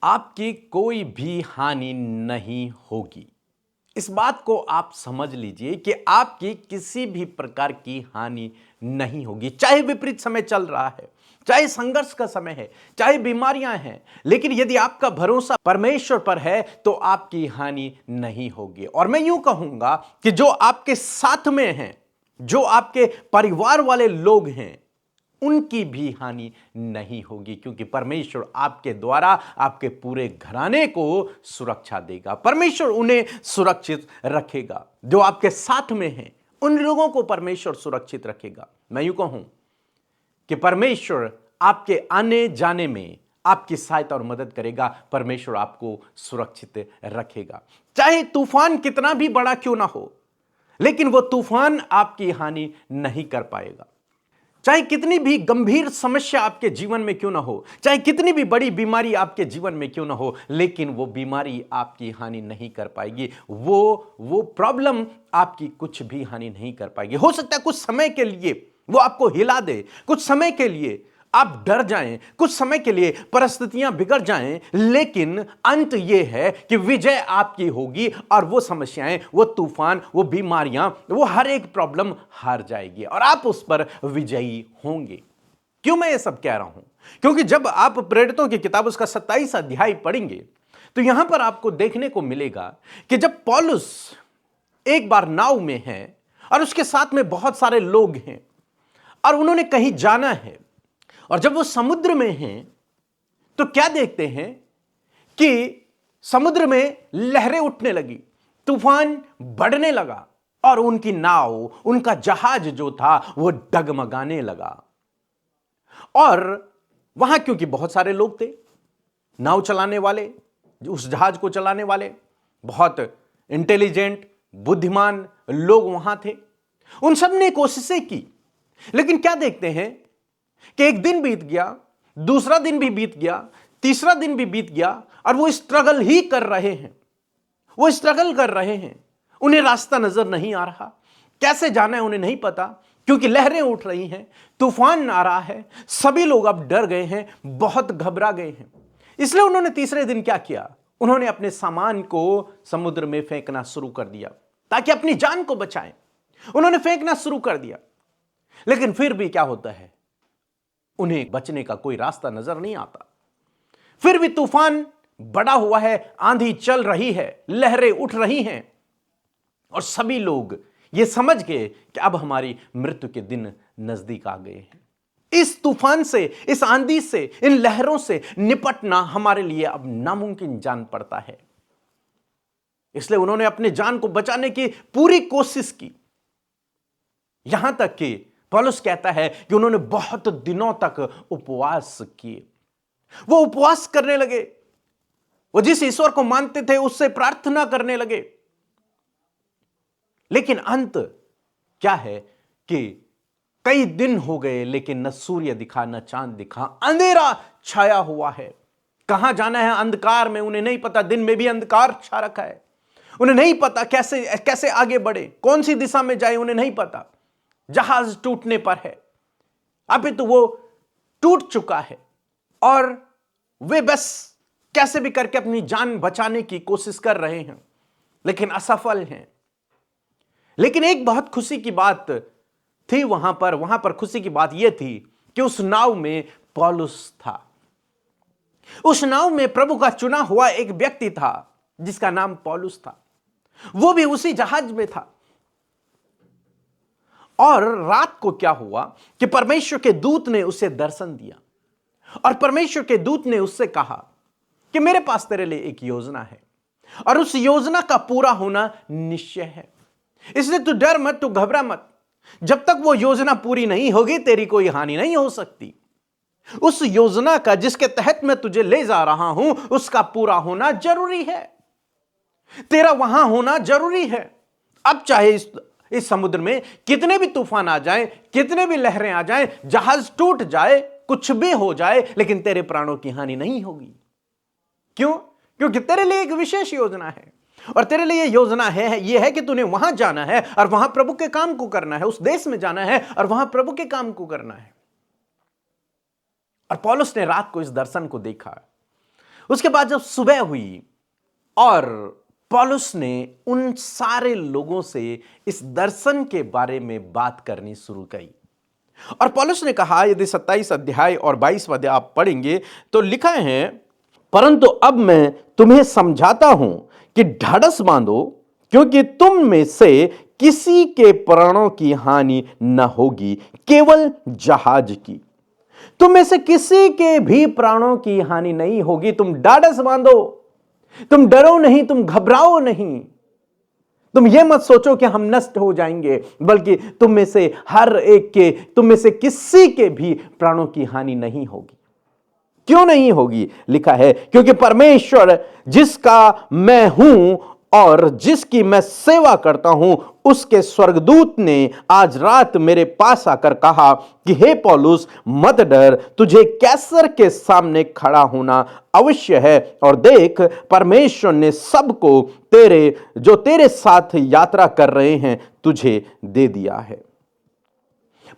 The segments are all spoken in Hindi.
आपकी कोई भी हानि नहीं होगी। इस बात को आप समझ लीजिए कि आपकी किसी भी प्रकार की हानि नहीं होगी। चाहे विपरीत समय चल रहा है, चाहे संघर्ष का समय है, चाहे बीमारियां हैं, लेकिन यदि आपका भरोसा परमेश्वर पर है तो आपकी हानि नहीं होगी। और मैं यूं कहूंगा कि जो आपके साथ में हैं, जो आपके परिवार वाले लोग हैं, उनकी भी हानि नहीं होगी, क्योंकि परमेश्वर आपके द्वारा आपके पूरे घराने को सुरक्षा देगा। परमेश्वर उन्हें सुरक्षित रखेगा। जो आपके साथ में हैं, उन लोगों को परमेश्वर सुरक्षित रखेगा। मैं यूं कहूं कि परमेश्वर आपके आने जाने में आपकी सहायता और मदद करेगा। परमेश्वर आपको सुरक्षित रखेगा। चाहे तूफान कितना भी बड़ा क्यों ना हो, लेकिन वो तूफान आपकी हानि नहीं कर पाएगा। चाहे कितनी भी गंभीर समस्या आपके जीवन में क्यों ना हो, चाहे कितनी भी बड़ी बीमारी आपके जीवन में क्यों ना हो, लेकिन वो बीमारी आपकी हानि नहीं कर पाएगी। वो प्रॉब्लम आपकी कुछ भी हानि नहीं कर पाएगी। हो सकता है कुछ समय के लिए वो आपको हिला दे, कुछ समय के लिए आप डर जाएं, कुछ समय के लिए परिस्थितियां बिगड़ जाएं, लेकिन अंत यह है कि विजय आपकी होगी और वो समस्याएं, वो तूफान, वो बीमारियां, वो हर एक प्रॉब्लम हार जाएगी और आप उस पर विजयी होंगे। क्यों मैं ये सब कह रहा हूं? क्योंकि जब आप प्रेरितों की किताब उसका 27 अध्याय पढ़ेंगे तो यहां पर आपको देखने को मिलेगा कि जब पौलुस एक बार नाव में है और उसके साथ में बहुत सारे लोग हैं और उन्होंने कहीं जाना है, और जब वो समुद्र में हैं तो क्या देखते हैं कि समुद्र में लहरें उठने लगी, तूफान बढ़ने लगा और उनकी नाव, उनका जहाज जो था वो डगमगाने लगा। और वहां क्योंकि बहुत सारे लोग थे, नाव चलाने वाले, उस जहाज को चलाने वाले बहुत इंटेलिजेंट, बुद्धिमान लोग वहां थे। उन सब ने कोशिशें की, लेकिन क्या देखते हैं कि एक दिन बीत गया, दूसरा दिन भी बीत गया, तीसरा दिन भी बीत गया और वो स्ट्रगल ही कर रहे हैं। वो स्ट्रगल कर रहे हैं। उन्हें रास्ता नजर नहीं आ रहा, कैसे जाना है उन्हें नहीं पता, क्योंकि लहरें उठ रही हैं, तूफान आ रहा है। सभी लोग अब डर गए हैं, बहुत घबरा गए हैं। इसलिए उन्होंने तीसरे दिन क्या किया? उन्होंने अपने सामान को समुद्र में फेंकना शुरू कर दिया ताकि अपनी जान को बचाएं। उन्होंने फेंकना शुरू कर दिया, लेकिन फिर भी क्या होता है, उन्हें बचने का कोई रास्ता नजर नहीं आता। फिर भी तूफान बड़ा हुआ है, आंधी चल रही है, लहरें उठ रही हैं और सभी लोग ये समझ गए कि अब हमारी मृत्यु के दिन नजदीक आ गए हैं। इस तूफान से, इस आंधी से, इन लहरों से निपटना हमारे लिए अब नामुमकिन जान पड़ता है। इसलिए उन्होंने अपनी जान को बचाने की पूरी कोशिश की। यहां तक कि पौलुस कहता है कि उन्होंने बहुत दिनों तक उपवास किए। वो उपवास करने लगे, वो जिस ईश्वर को मानते थे उससे प्रार्थना करने लगे। लेकिन अंत क्या है कि कई दिन हो गए, लेकिन न सूर्य दिखा, न चांद दिखा, अंधेरा छाया हुआ है। कहां जाना है अंधकार में उन्हें नहीं पता। दिन में भी अंधकार छा रखा है, उन्हें नहीं पता कैसे कैसे आगे बढ़े, कौन सी दिशा में जाए उन्हें नहीं पता। जहाज टूटने पर है, अभी तो वो टूट चुका है और वे बस कैसे भी करके अपनी जान बचाने की कोशिश कर रहे हैं, लेकिन असफल हैं। लेकिन एक बहुत खुशी की बात थी वहां पर खुशी की बात यह थी कि उस नाव में पौलुस था। उस नाव में प्रभु का चुना हुआ एक व्यक्ति था जिसका नाम पौलुस था। वो भी उसी जहाज में था। और रात को क्या हुआ कि परमेश्वर के दूत ने उसे दर्शन दिया और परमेश्वर के दूत ने उससे कहा कि मेरे पास तेरे लिए एक योजना है और उस योजना का पूरा होना निश्चय है। इसलिए तू डर मत, तू घबरा मत। जब तक वो योजना पूरी नहीं होगी तेरी कोई हानि नहीं हो सकती। उस योजना का जिसके तहत मैं तुझे ले जा रहा हूं उसका पूरा होना जरूरी है, तेरा वहां होना जरूरी है। अब चाहे इस समुद्र में कितने भी तूफान आ जाएं, कितने भी लहरें आ जाएं, जहाज टूट जाए, कुछ भी हो जाए, लेकिन तेरे प्राणों की हानि नहीं होगी। क्यों? क्योंकि तेरे लिए एक विशेष योजना है और तेरे लिए योजना है यह है कि तूने वहां जाना है और वहां प्रभु के काम को करना है, उस देश में जाना है और वहां प्रभु के काम को करना है। और पौलुस ने रात को इस दर्शन को देखा। उसके बाद जब सुबह हुई और पौलुस ने उन सारे लोगों से इस दर्शन के बारे में बात करनी शुरू की और पौलुस ने कहा, यदि 27 अध्याय और 22 अध्याय आप पढ़ेंगे तो लिखा है, परंतु अब मैं तुम्हें समझाता हूं कि ढाढ़स बांधो, क्योंकि तुम में से किसी के प्राणों की हानि न होगी, केवल जहाज की। तुम में से किसी के भी प्राणों की हानि नहीं होगी। तुम ढाढ़स बांधो, तुम डरो नहीं, तुम घबराओ नहीं, तुम यह मत सोचो कि हम नष्ट हो जाएंगे, बल्कि तुम में से हर एक के, तुम में से किसी के भी प्राणों की हानि नहीं होगी। क्यों नहीं होगी? लिखा है, क्योंकि परमेश्वर जिसका मैं हूं और जिसकी मैं सेवा करता हूं, उसके स्वर्गदूत ने आज रात मेरे पास आकर कहा कि हे पौलुस, मत डर, तुझे कैसर के सामने खड़ा होना अवश्य है। और देख, परमेश्वर ने सबको जो तेरे साथ यात्रा कर रहे हैं तुझे दे दिया है।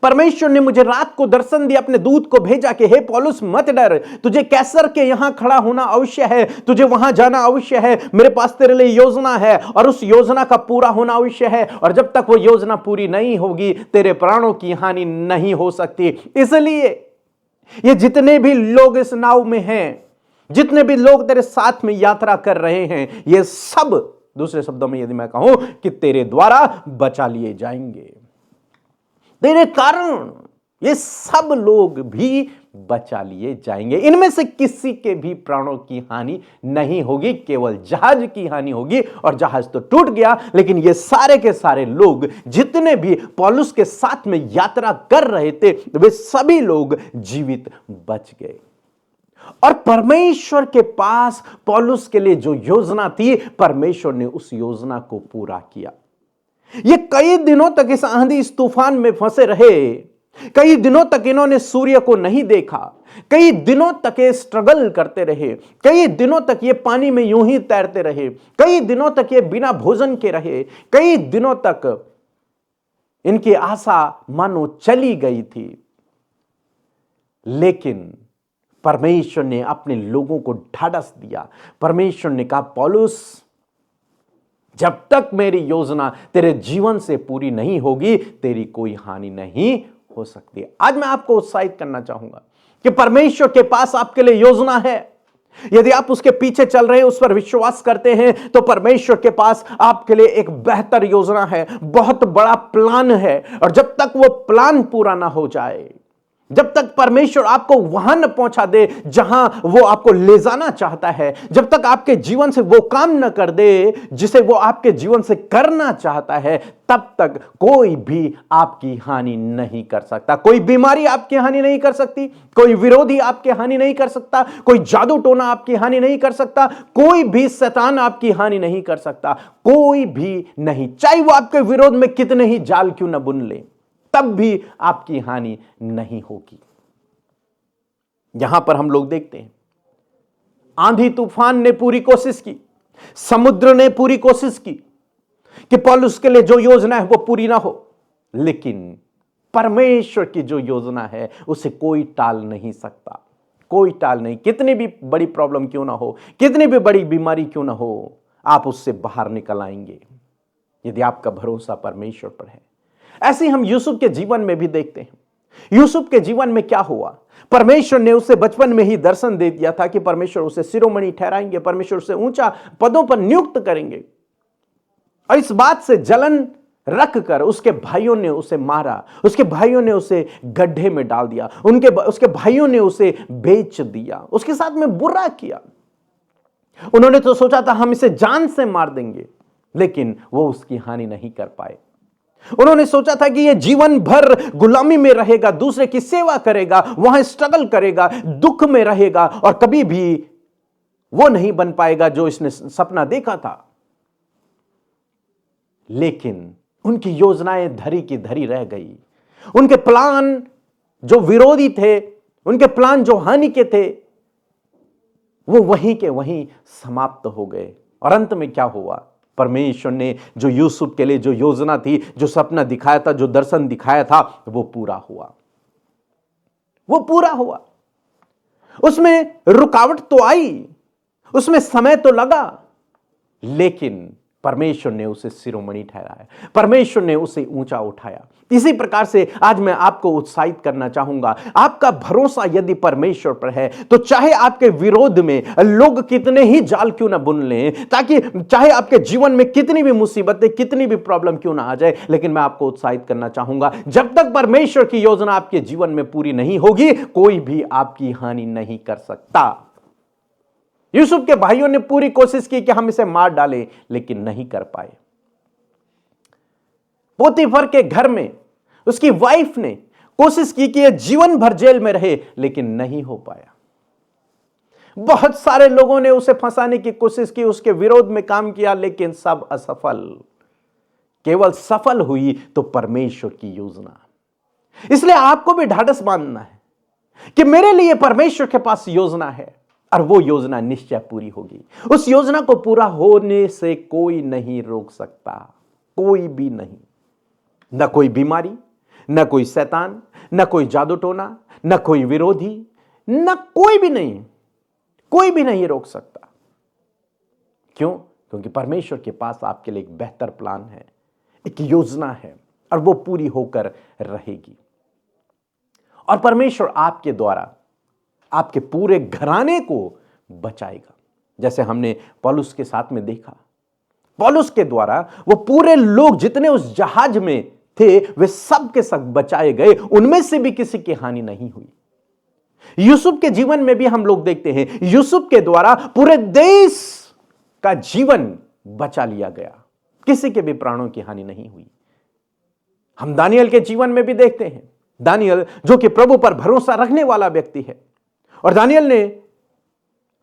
परमेश्वर ने मुझे रात को दर्शन दिया, अपने दूत को भेजा कि हे पौलुस, मत डर, तुझे कैसर के यहां खड़ा होना अवश्य है, तुझे वहां जाना अवश्य है, मेरे पास तेरे लिए योजना है और उस योजना का पूरा होना अवश्य है। और जब तक वो योजना पूरी नहीं होगी, तेरे प्राणों की हानि नहीं हो सकती। इसलिए ये जितने भी लोग इस नाव में हैं, जितने भी लोग तेरे साथ में यात्रा कर रहे हैं, ये सब, दूसरे शब्दों में यदि मैं कहूं, कि तेरे द्वारा बचा लिए जाएंगे। तेरे कारण ये सब लोग भी बचा लिए जाएंगे। इनमें से किसी के भी प्राणों की हानि नहीं होगी, केवल जहाज की हानि होगी। और जहाज तो टूट गया, लेकिन ये सारे के सारे लोग, जितने भी पौलुस के साथ में यात्रा कर रहे थे, वे सभी लोग जीवित बच गए। और परमेश्वर के पास पौलुस के लिए जो योजना थी, परमेश्वर ने उस योजना को पूरा किया। ये कई दिनों तक इस आंधी, इस तूफान में फंसे रहे। कई दिनों तक इन्होंने सूर्य को नहीं देखा। कई दिनों तक ये स्ट्रगल करते रहे। कई दिनों तक ये पानी में यूं ही तैरते रहे। कई दिनों तक ये बिना भोजन के रहे। कई दिनों तक इनकी आशा मानो चली गई थी। लेकिन परमेश्वर ने अपने लोगों को ढाढ़स दिया। परमेश्वर ने कहा, पौलुस, जब तक मेरी योजना तेरे जीवन से पूरी नहीं होगी, तेरी कोई हानि नहीं हो सकती। आज मैं आपको उत्साहित करना चाहूंगा कि परमेश्वर के पास आपके लिए योजना है। यदि आप उसके पीछे चल रहे हैं, उस पर विश्वास करते हैं, तो परमेश्वर के पास आपके लिए एक बेहतर योजना है, बहुत बड़ा प्लान है। और जब तक वो प्लान पूरा ना हो जाए, जब तक परमेश्वर आपको वहां न पहुंचा दे जहां वो आपको ले जाना चाहता है, जब तक आपके जीवन से वो काम न कर दे जिसे वो आपके जीवन से करना चाहता है, तब तक कोई भी आपकी हानि नहीं कर सकता। कोई बीमारी आपकी हानि नहीं कर सकती, कोई विरोधी आपकी हानि नहीं कर सकता, कोई जादू टोना आपकी हानि नहीं कर सकता, कोई भी शैतान आपकी हानि नहीं कर सकता, कोई भी नहीं। चाहे वो आपके विरोध में कितने ही जाल क्यों न बुन ले, तब भी आपकी हानि नहीं होगी। यहां पर हम लोग देखते हैं, आंधी तूफान ने पूरी कोशिश की, समुद्र ने पूरी कोशिश की कि पौलुस के लिए जो योजना है वो पूरी ना हो, लेकिन परमेश्वर की जो योजना है उसे कोई टाल नहीं सकता। कोई टाल नहीं। कितनी भी बड़ी प्रॉब्लम क्यों ना हो, कितनी भी बड़ी बीमारी क्यों ना हो, आप उससे बाहर निकल आएंगे यदि आपका भरोसा परमेश्वर पर है। ऐसे हम यूसुफ के जीवन में भी देखते हैं। यूसुफ के जीवन में क्या हुआ? परमेश्वर ने उसे बचपन में ही दर्शन दे दिया था कि परमेश्वर उसे शिरोमणि ठहराएंगे, परमेश्वर उसे ऊंचा पदों पर नियुक्त करेंगे। और इस बात से जलन रख कर उसके भाइयों ने उसे मारा, उसके भाइयों ने उसे गड्ढे में डाल दिया, उसके भाइयों ने उसे बेच दिया, उसके साथ में बुरा किया। उन्होंने तो सोचा था हम इसे जान से मार देंगे, लेकिन वो उसकी हानि नहीं कर पाए। उन्होंने सोचा था कि यह जीवन भर गुलामी में रहेगा, दूसरे की सेवा करेगा, वहां स्ट्रगल करेगा, दुख में रहेगा और कभी भी वो नहीं बन पाएगा जो इसने सपना देखा था। लेकिन उनकी योजनाएं धरी की धरी रह गई। उनके प्लान जो विरोधी थे, उनके प्लान जो हानि के थे, वो वहीं के वहीं समाप्त हो गए। और अंत में क्या हुआ? परमेश्वर ने जो यूसुफ के लिए जो योजना थी, जो सपना दिखाया था, जो दर्शन दिखाया था, वो पूरा हुआ। वो पूरा हुआ। उसमें रुकावट तो आई, उसमें समय तो लगा, लेकिन परमेश्वर ने उसे शिरोमणि ठहराया, परमेश्वर ने उसे ऊंचा उठाया। इसी प्रकार से आज मैं आपको उत्साहित करना चाहूंगा, आपका भरोसा यदि परमेश्वर पर है तो चाहे आपके विरोध में लोग कितने ही जाल क्यों ना बुन लें, ताकि चाहे आपके जीवन में कितनी भी मुसीबतें, कितनी भी प्रॉब्लम क्यों ना आ जाए, लेकिन मैं आपको उत्साहित करना चाहूंगा, जब तक परमेश्वर की योजना आपके जीवन में पूरी नहीं होगी, कोई भी आपकी हानि नहीं कर सकता। यूसुफ के भाइयों ने पूरी कोशिश की कि हम इसे मार डालें, लेकिन नहीं कर पाए। पोतीफर के घर में उसकी वाइफ ने कोशिश की कि यह जीवन भर जेल में रहे, लेकिन नहीं हो पाया। बहुत सारे लोगों ने उसे फंसाने की कोशिश की, उसके विरोध में काम किया, लेकिन सब असफल। केवल सफल हुई तो परमेश्वर की योजना। इसलिए आपको भी ढाढ़स बांधना है कि मेरे लिए परमेश्वर के पास योजना है और वो योजना निश्चय पूरी होगी। उस योजना को पूरा होने से कोई नहीं रोक सकता, कोई भी नहीं। न कोई बीमारी, न कोई शैतान, न कोई जादू टोना, न कोई विरोधी, न कोई भी नहीं रोक सकता। क्यों? क्योंकि परमेश्वर के पास आपके लिए एक बेहतर प्लान है, एक योजना है, और वो पूरी होकर रहेगी। और परमेश्वर आपके द्वारा आपके पूरे घराने को बचाएगा। जैसे हमने पौलुस के साथ में देखा, पौलुस के द्वारा वो पूरे लोग जितने उस जहाज में थे, वे सब के सब बचाए गए, उनमें से भी किसी की हानि नहीं हुई। यूसुफ के जीवन में भी हम लोग देखते हैं, यूसुफ के द्वारा पूरे देश का जीवन बचा लिया गया, किसी के भी प्राणों की हानि नहीं हुई। हम दानियल के जीवन में भी देखते हैं, दानियल जो कि प्रभु पर भरोसा रखने वाला व्यक्ति है, और दानियल ने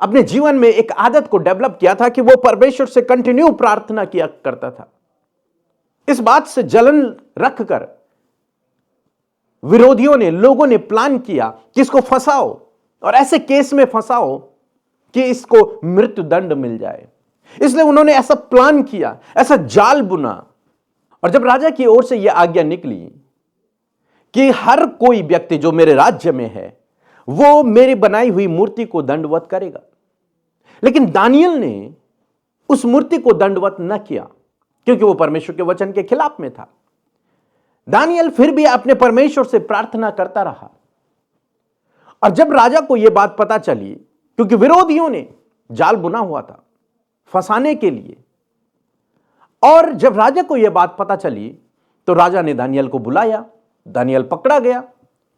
अपने जीवन में एक आदत को डेवलप किया था कि वो परमेश्वर से कंटिन्यू प्रार्थना किया करता था। इस बात से जलन रखकर विरोधियों ने, लोगों ने प्लान किया कि इसको फंसाओ और ऐसे केस में फंसाओ कि इसको मृत्यु दंड मिल जाए। इसलिए उन्होंने ऐसा प्लान किया, ऐसा जाल बुना। और जब राजा की ओर से यह आज्ञा निकली कि हर कोई व्यक्ति जो मेरे राज्य में है वो मेरी बनाई हुई मूर्ति को दंडवत करेगा, लेकिन दानियल ने उस मूर्ति को दंडवत न किया, क्योंकि वो परमेश्वर के वचन के खिलाफ में था। दानियल फिर भी अपने परमेश्वर से प्रार्थना करता रहा। और जब राजा को यह बात पता चली, क्योंकि विरोधियों ने जाल बुना हुआ था फंसाने के लिए, और जब राजा को यह बात पता चली तो राजा ने दानियल को बुलाया। दानियल पकड़ा गया,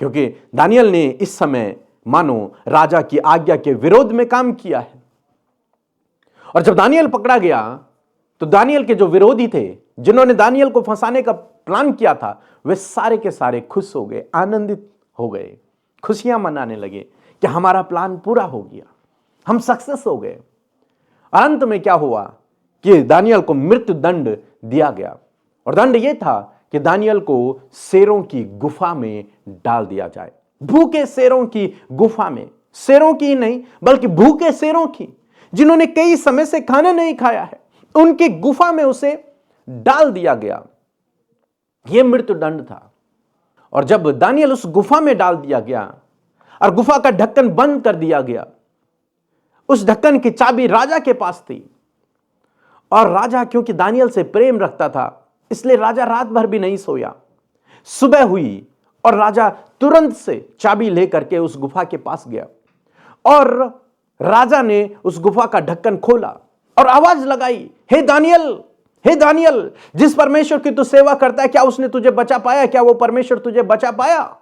क्योंकि दानियल ने इस समय मानो राजा की आज्ञा के विरोध में काम किया है। और जब दानियल पकड़ा गया तो दानियल के जो विरोधी थे, जिन्होंने दानियल को फंसाने का प्लान किया था, वे सारे के सारे खुश हो गए, आनंदित हो गए, खुशियां मनाने लगे कि हमारा प्लान पूरा हो गया, हम सक्सेस हो गए। अंत में क्या हुआ कि दानियल को मृत्यु दंड दिया गया, और दंड यह था कि दानियल को शेरों की गुफा में डाल दिया जाए। भूखे शेरों की गुफा में, शेरों की नहीं बल्कि भूखे शेरों की, जिन्होंने कई समय से खाना नहीं खाया है, उनकी गुफा में उसे डाल दिया गया। यह मृत्यु दंड था। और जब दानियल उस गुफा में डाल दिया गया और गुफा का ढक्कन बंद कर दिया गया, उस ढक्कन की चाबी राजा के पास थी। और राजा क्योंकि दानियल से प्रेम रखता था, इसलिए राजा रात भर भी नहीं सोया। सुबह हुई और राजा तुरंत से चाबी लेकर के उस गुफा के पास गया, और राजा ने उस गुफा का ढक्कन खोला और आवाज लगाई, हे दानियल, हे दानियल, जिस परमेश्वर की तू सेवा करता है, क्या उसने तुझे बचा पाया? क्या वो परमेश्वर तुझे बचा पाया?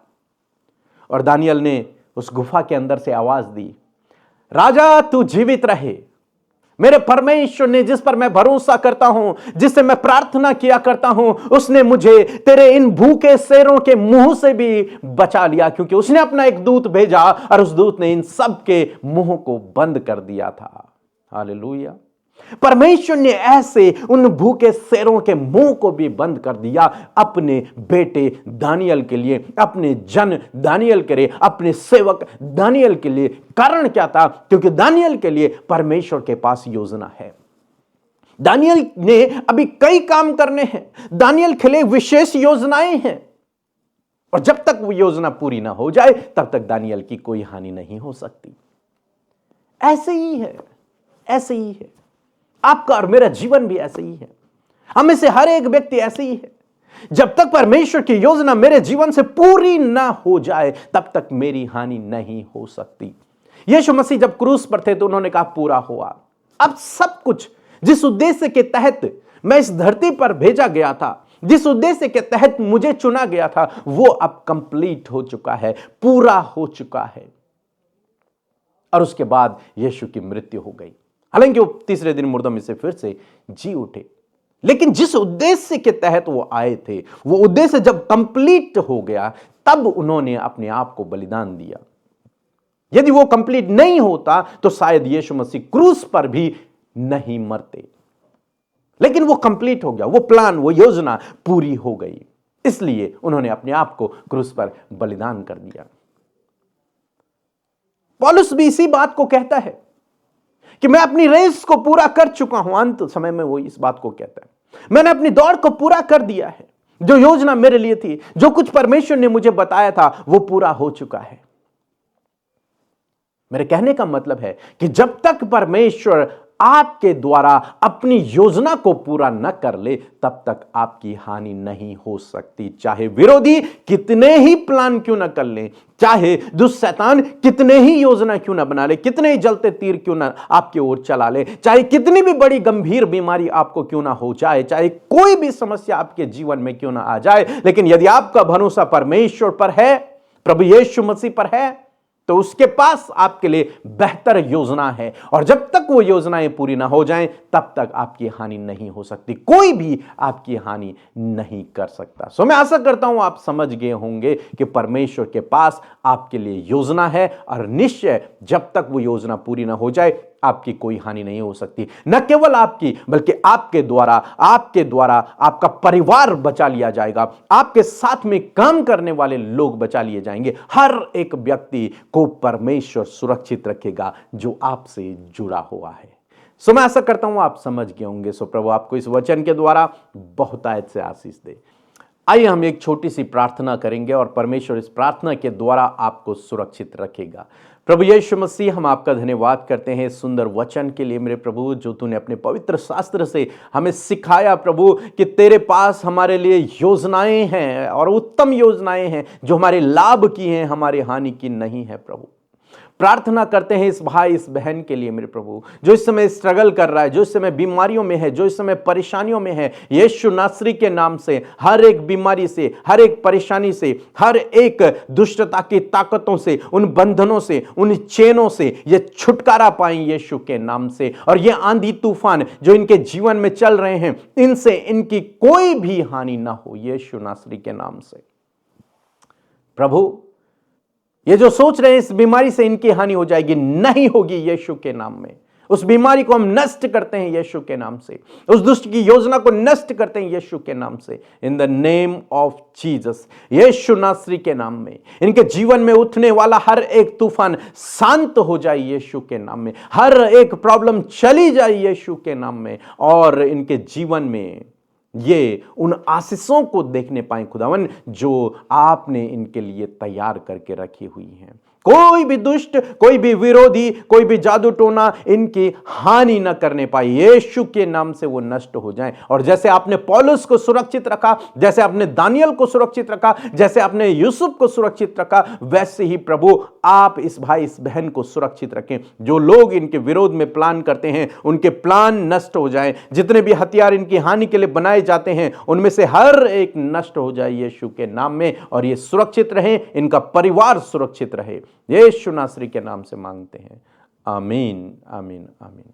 और दानियल ने उस गुफा के अंदर से आवाज दी, राजा तू जीवित रहे। मेरे परमेश्वर ने, जिस पर मैं भरोसा करता हूं, जिससे मैं प्रार्थना किया करता हूं, उसने मुझे तेरे इन भूखे शेरों के मुंह से भी बचा लिया, क्योंकि उसने अपना एक दूत भेजा और उस दूत ने इन सब के मुंह को बंद कर दिया था। हालेलुया। परमेश्वर ने ऐसे उन भूखे शेरों के मुंह को भी बंद कर दिया, अपने बेटे दानियल के लिए, अपने जन दानियल के लिए, अपने सेवक दानियल के लिए। कारण क्या था? क्योंकि दानियल के लिए परमेश्वर के पास योजना है। दानियल ने अभी कई काम करने हैं, दानियल के लिए विशेष योजनाएं हैं, और जब तक वो योजना पूरी ना हो जाए तब तक दानियल की कोई हानि नहीं हो सकती। ऐसे ही है, ऐसे ही है, आपका और मेरा जीवन भी ऐसे ही है, हम में से हर एक व्यक्ति ऐसे ही है। जब तक परमेश्वर की योजना मेरे जीवन से पूरी ना हो जाए तब तक मेरी हानि नहीं हो सकती। यीशु मसीह जब क्रूस पर थे तो उन्होंने कहा पूरा हुआ। अब सब कुछ जिस उद्देश्य के तहत मैं इस धरती पर भेजा गया था, जिस उद्देश्य के तहत मुझे चुना गया था, वो अब कंप्लीट हो चुका है, पूरा हो चुका है। और उसके बाद यीशु की मृत्यु हो गई। हालांकि वो तीसरे दिन मुर्दों में से फिर से जी उठे, लेकिन जिस उद्देश्य के तहत वो आए थे, वो उद्देश्य जब कंप्लीट हो गया तब उन्होंने अपने आप को बलिदान दिया। यदि वो कंप्लीट नहीं होता तो शायद यीशु मसीह क्रूस पर भी नहीं मरते, लेकिन वो कंप्लीट हो गया, वो प्लान, वो योजना पूरी हो गई, इसलिए उन्होंने अपने आप को क्रूस पर बलिदान कर दिया। पौलुस भी इसी बात को कहता है कि मैं अपनी रेस को पूरा कर चुका हूं। अंत समय में वो इस बात को कहता है, मैंने अपनी दौड़ को पूरा कर दिया है। जो योजना मेरे लिए थी, जो कुछ परमेश्वर ने मुझे बताया था, वो पूरा हो चुका है। मेरे कहने का मतलब है कि जब तक परमेश्वर आपके द्वारा अपनी योजना को पूरा न कर ले तब तक आपकी हानि नहीं हो सकती। चाहे विरोधी कितने ही प्लान क्यों न कर ले, चाहे दुष्ट शैतान कितने ही योजना क्यों न बना ले, कितने ही जलते तीर क्यों न आपकी ओर चला ले, चाहे कितनी भी बड़ी गंभीर बीमारी आपको क्यों ना हो जाए, चाहे कोई भी समस्या आपके जीवन में क्यों ना आ जाए, लेकिन यदि आपका भरोसा परमेश्वर पर है, प्रभु यीशु मसीह पर है, तो उसके पास आपके लिए बेहतर योजना है। और जब तक वो योजनाएं पूरी ना हो जाएं तब तक आपकी हानि नहीं हो सकती। कोई भी आपकी हानि नहीं कर सकता। सो मैं आशा करता हूं आप समझ गए होंगे कि परमेश्वर के पास आपके लिए योजना है, और निश्चय जब तक वो योजना पूरी ना हो जाए आपकी कोई हानि नहीं हो सकती। न केवल आपकी, बल्कि आपके द्वारा आपका परिवार बचा लिया जाएगा, आपके साथ में काम करने वाले लोग बचा लिए जाएंगे। हर एक व्यक्ति को परमेश्वर सुरक्षित रखेगा जो आपसे जुड़ा हुआ है। सो मैं आशा करता हूं आप समझ गए होंगे। सो प्रभु आपको इस वचन के द्वारा बहुतायत से आशीष दे। आइए हम एक छोटी सी प्रार्थना करेंगे और परमेश्वर इस प्रार्थना के द्वारा आपको सुरक्षित रखेगा। प्रभु यीशु मसीह, हम आपका धन्यवाद करते हैं इस सुंदर वचन के लिए मेरे प्रभु, जो तूने अपने पवित्र शास्त्र से हमें सिखाया प्रभु कि तेरे पास हमारे लिए योजनाएं हैं और उत्तम योजनाएं हैं जो हमारे लाभ की हैं, हमारे हानि की नहीं है। प्रभु प्रार्थना करते हैं इस भाई इस बहन के लिए मेरे प्रभु, जो इस समय स्ट्रगल कर रहा है, जो इस समय बीमारियों में है, जो इस समय परेशानियों में है। यीशु नासरी के नाम से हर एक बीमारी से, हर एक परेशानी से, हर एक दुष्टता की ताकतों से, उन बंधनों से, उन चेनों से ये छुटकारा पाएं यीशु के नाम से। और ये आंधी तूफान जो इनके जीवन में चल रहे हैं, इनसे इनकी कोई भी हानि ना हो यीशु नासरी के नाम से। प्रभु ये जो सोच रहे हैं इस बीमारी से इनकी हानि हो जाएगी, नहीं होगी यीशु के नाम में। उस बीमारी को हम नष्ट करते हैं यीशु के नाम से, उस दुष्ट की योजना को नष्ट करते हैं यीशु के नाम से। In the name of Jesus, यीशु नासरी के नाम में इनके जीवन में उठने वाला हर एक तूफान शांत हो जाए यीशु के नाम में, हर एक प्रॉब्लम चली जाए यीशु के नाम में, और इनके जीवन में ये उन आशीषों को देखने पाए खुदावन जो आपने इनके लिए तैयार करके रखी हुई हैं। कोई भी दुष्ट, कोई भी विरोधी, कोई भी जादू टोना इनकी हानि न करने पाए, यीशु के नाम से वो नष्ट हो जाएं। और जैसे आपने पौलुस को सुरक्षित रखा, जैसे आपने दानियल को सुरक्षित रखा, जैसे आपने यूसुफ को सुरक्षित रखा, वैसे ही प्रभु आप इस भाई इस बहन को सुरक्षित रखें। जो लोग इनके विरोध में प्लान करते हैं उनके प्लान नष्ट हो जाएं, जितने भी हथियार इनकी हानि के लिए बनाए जाते हैं उनमें से हर एक नष्ट हो जाए यीशु के नाम में, और ये सुरक्षित रहें, इनका परिवार सुरक्षित रहे। यीशु नासरी के नाम से मांगते हैं, आमीन आमीन आमीन।